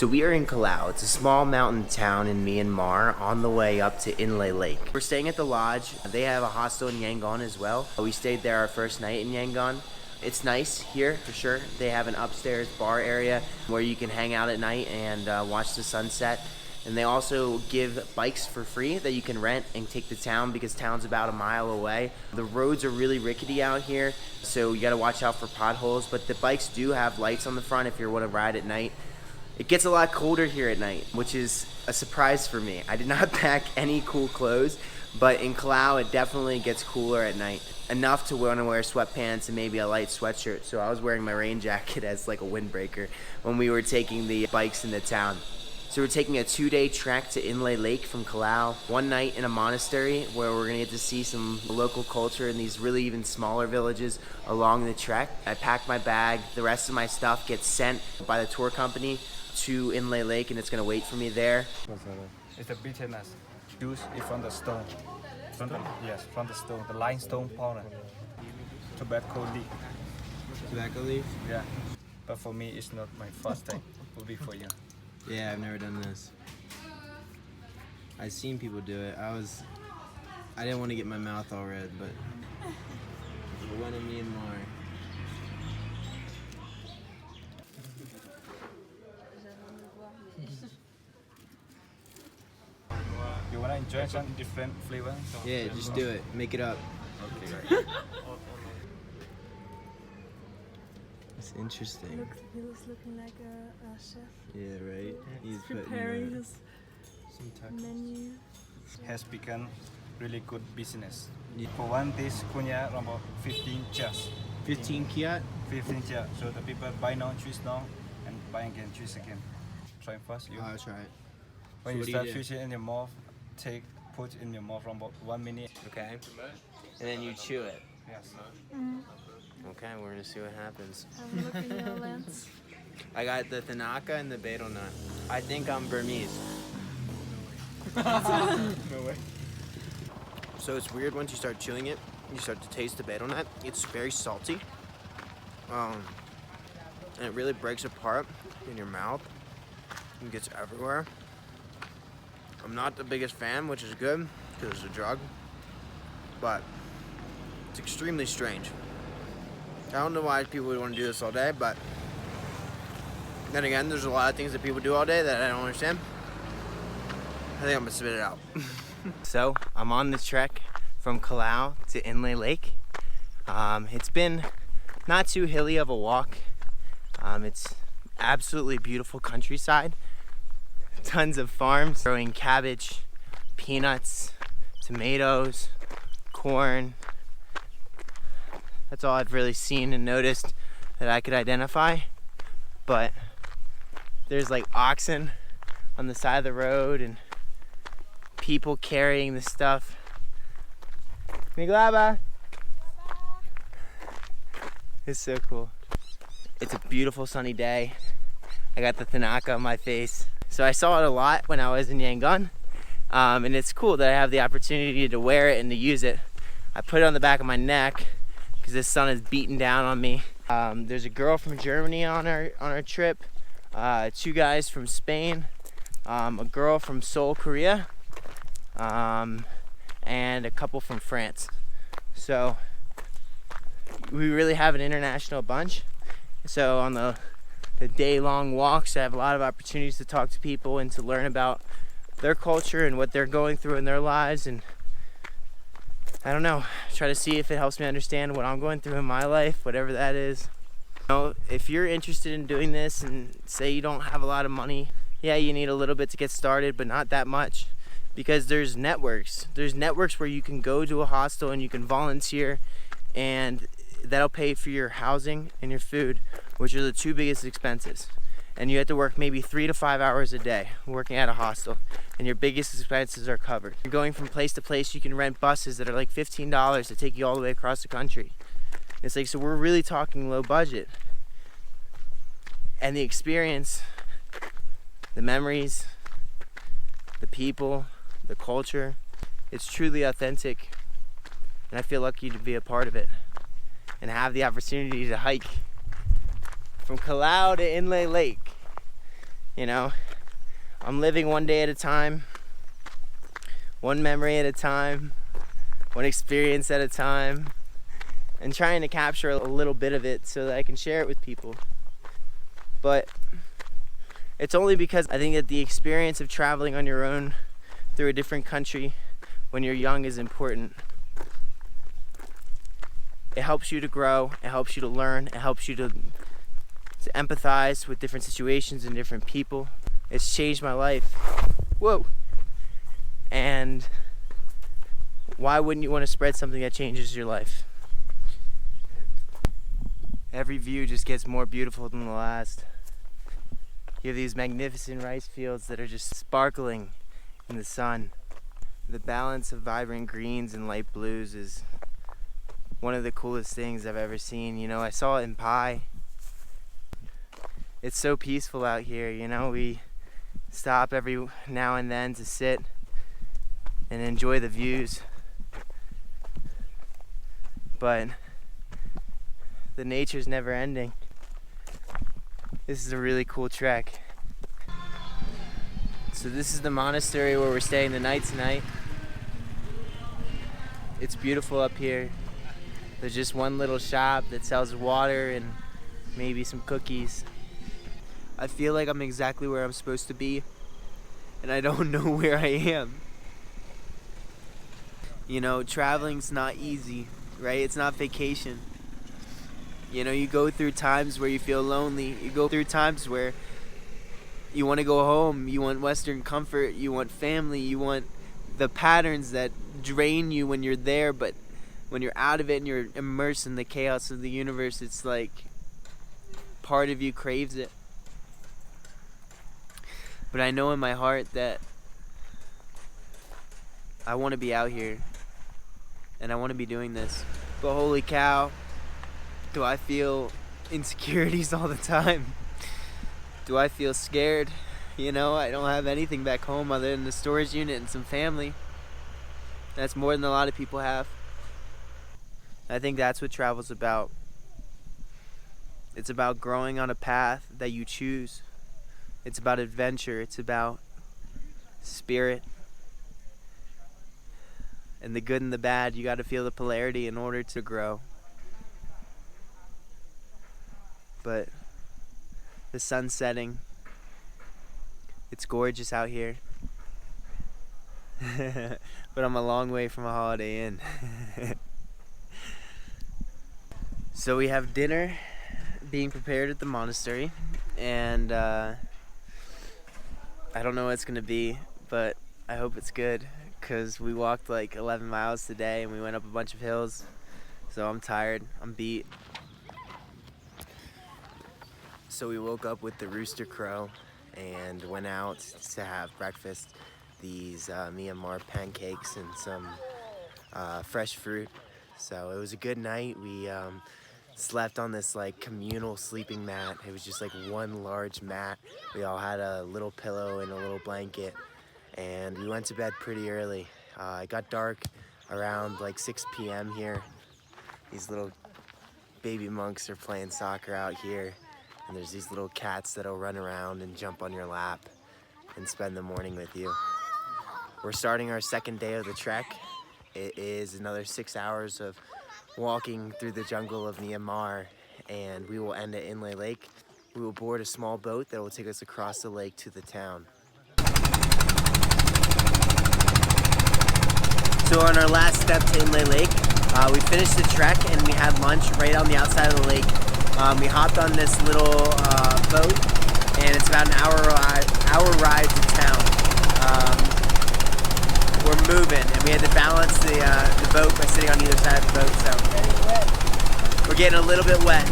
So we are in Kalaw. It's a small mountain town in Myanmar on the way up to Inle Lake. We're staying at the lodge. They have a hostel in Yangon as well. We stayed there our first night in Yangon. It's nice here for sure. They have an upstairs bar area where you can hang out at night and watch the sunset. And they also give bikes for free that you can rent and take to town because town's about a mile away. The roads are really rickety out here, so you gotta watch out for potholes, but the bikes do have lights on the front if you want to ride at night. It gets a lot colder here at night, which is a surprise for me. I did not pack any cool clothes, but in Kalaw it definitely gets cooler at night. Enough to want to wear sweatpants and maybe a light sweatshirt, so I was wearing my rain jacket as like a windbreaker when we were taking the bikes into town. So we're taking a 2-day trek to Inle Lake from Kalaw. One night in a monastery where we're gonna get to see some local culture in these really even smaller villages along the trek. I packed my bag. The rest of my stuff gets sent by the tour company to Inle Lake and it's gonna wait for me there. It's the bitterness. Juice is from the stone. Yes, from the stone, the limestone powder. Tobacco leaf. Tobacco leaf? Yeah. But for me, it's not my first time. It will be for you. Yeah, I've never done this. I've seen people do it. I didn't want to get my mouth all red, but we went to Myanmar. You wanna enjoy some different flavor? Yeah, just do it. Make it up. Okay. It's interesting. He was looking like a chef. Yeah, right? He's preparing his some menu. Has become really good business. Yeah. For one dish, punya about 15 chairs. 15 kyat? 15 chairs. So the people buy now, choose now, and buy again, choose again. Try first. You. I'll try it. When So you what do start you do? choosing in your mouth, put in your mouth for about 1 minute. Okay. And then you chew it. Yes. Okay, we're gonna see what happens. Have a look in your lens. I got the thanaka and the betel nut. I think I'm Burmese. No way. So it's weird once you start chewing it, you start to taste the betel nut. It's very salty. And it really breaks apart in your mouth and gets everywhere. I'm not the biggest fan, which is good because it's a drug, but it's extremely strange. I don't know why people would want to do this all day, but then again, there's a lot of things that people do all day that I don't understand. I think I'm gonna spit it out. So I'm on the trek from Kalaw to Inle Lake. It's been not too hilly of a walk. It's absolutely beautiful countryside. Tons of farms growing cabbage, peanuts, tomatoes, corn. That's all I've really seen and noticed that I could identify. But there's like oxen on the side of the road and people carrying the stuff. Miglaba! It's so cool. It's a beautiful sunny day. I got the thanaka on my face. So I saw it a lot when I was in Yangon. And it's cool that I have the opportunity to wear it and to use it. I put it on the back of my neck because the sun is beating down on me. There's a girl from Germany on our trip, 2 guys from Spain, a girl from Seoul, Korea, and a couple from France. So we really have an international bunch. So on the day-long walks, I have a lot of opportunities to talk to people and to learn about their culture and what they're going through in their lives, and I don't know, try to see if it helps me understand what I'm going through in my life, whatever that is. You know, if you're interested in doing this and say you don't have a lot of money, yeah, you need a little bit to get started, but not that much, because there's networks. There's networks where you can go to a hostel and you can volunteer, and that'll pay for your housing and your food, which are the 2 biggest expenses. And you have to work maybe 3 to 5 hours a day working at a hostel, and your biggest expenses are covered. You're going from place to place, you can rent buses that are like $15 to take you all the way across the country. It's like, so we're really talking low budget. And the experience, the memories, the people, the culture, it's truly authentic. And I feel lucky to be a part of it and have the opportunity to hike from Kalaw to Inle Lake. You know, I'm living one day at a time, one memory at a time, one experience at a time, and trying to capture a little bit of it so that I can share it with people. But it's only because I think that the experience of traveling on your own through a different country when you're young is important. It helps you to grow, it helps you to learn, it helps you to empathize with different situations and different people. It's changed my life. Whoa! And why wouldn't you want to spread something that changes your life? Every view just gets more beautiful than the last. You have these magnificent rice fields that are just sparkling in the sun. The balance of vibrant greens and light blues is one of the coolest things I've ever seen. You know, I saw it in Pai. It's so peaceful out here, you know. We stop every now and then to sit and enjoy the views. But the nature's never ending. This is a really cool trek. So this is the monastery where we're staying the night tonight. It's beautiful up here. There's just one little shop that sells water and maybe some cookies. I feel like I'm exactly where I'm supposed to be, and I don't know where I am. You know, traveling's not easy, right? It's not vacation. You know, you go through times where you feel lonely. You go through times where you want to go home. You want Western comfort. You want family. You want the patterns that drain you when you're there. But when you're out of it and you're immersed in the chaos of the universe, it's like part of you craves it. But I know in my heart that I want to be out here. And I want to be doing this. But holy cow. Do I feel insecurities all the time? Do I feel scared? You know, I don't have anything back home other than the storage unit and some family. That's more than a lot of people have. I think that's what travel's about. It's about growing on a path that you choose. It's about adventure. It's about spirit. And the good and the bad, you got to feel the polarity in order to grow. But the sun's setting. It's gorgeous out here. But I'm a long way from a Holiday Inn. So we have dinner being prepared at the monastery, and I don't know what it's gonna be, but I hope it's good, because we walked like 11 miles today and we went up a bunch of hills, so I'm tired, I'm beat. So we woke up with the rooster crow and went out to have breakfast. These Myanmar pancakes and some fresh fruit. So it was a good night. We slept on this like communal sleeping mat. It was just like one large mat. We all had a little pillow and a little blanket, and we went to bed pretty early. It got dark around like 6 p.m. here. These little baby monks are playing soccer out here. And there's these little cats that'll run around and jump on your lap and spend the morning with you. We're starting our second day of the trek. It is another 6 hours of walking through the jungle of Myanmar, and we will end at Inle Lake. We will board a small boat that will take us across the lake to the town. So on our last step to Inle Lake, we finished the trek and we had lunch right on the outside of the lake. We hopped on this little boat, and it's about an hour ride to town. We're moving, and we had to balance the boat by sitting on either side of the boat, so we're getting a little bit wet.